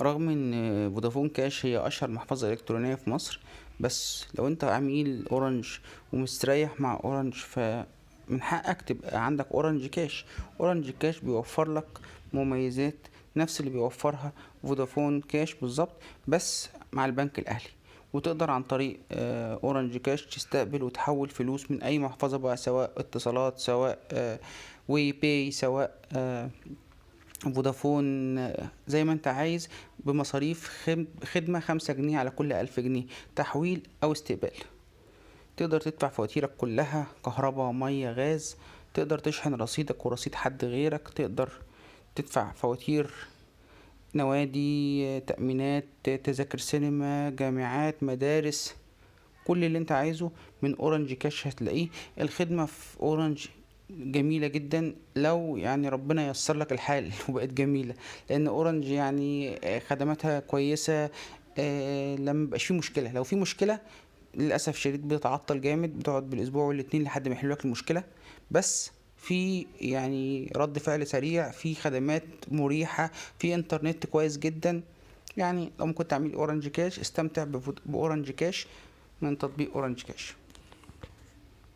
رغم ان فودافون كاش هي اشهر محفظة الكترونية في مصر، بس لو انت عميل اورنج ومستريح مع اورنج، فمن حقك تبقى عندك اورنج كاش. اورنج كاش بيوفر لك مميزات نفس اللي بيوفرها فودافون كاش بالظبط، بس مع البنك الاهلي. وتقدر عن طريق اورنج كاش تستقبل وتحول فلوس من اي محفظة بقى، سواء اتصالات، سواء واي باي، سواء فودافون، زي ما انت عايز، بمصاريف خدمة 5 جنيه على كل 1000 جنيه تحويل أو استقبال. تقدر تدفع فواتيرك كلها، كهرباء، مية، غاز. تقدر تشحن رصيدك ورصيد حد غيرك. تقدر تدفع فواتير نوادي، تأمينات، تذاكر سينما، جامعات، مدارس. كل اللي انت عايزه من اورنج كاش هتلاقيه. الخدمة في اورنج جميلة جدا، لو يعني ربنا ييسر لك الحال وبقت جميلة. لان اورنج يعني خدماتها كويسة. لما مبقاش في مشكلة، لو في مشكلة للأسف شديد بتتعطل جامد، بتقعد بالأسبوع والاتنين لحد ما يحلوا لك المشكلة. بس في يعني رد فعل سريع، في خدمات مريحة، في انترنت كويس جدا. يعني لو كنت عميل اورنج كاش، استمتع بأورنج كاش من تطبيق اورنج كاش.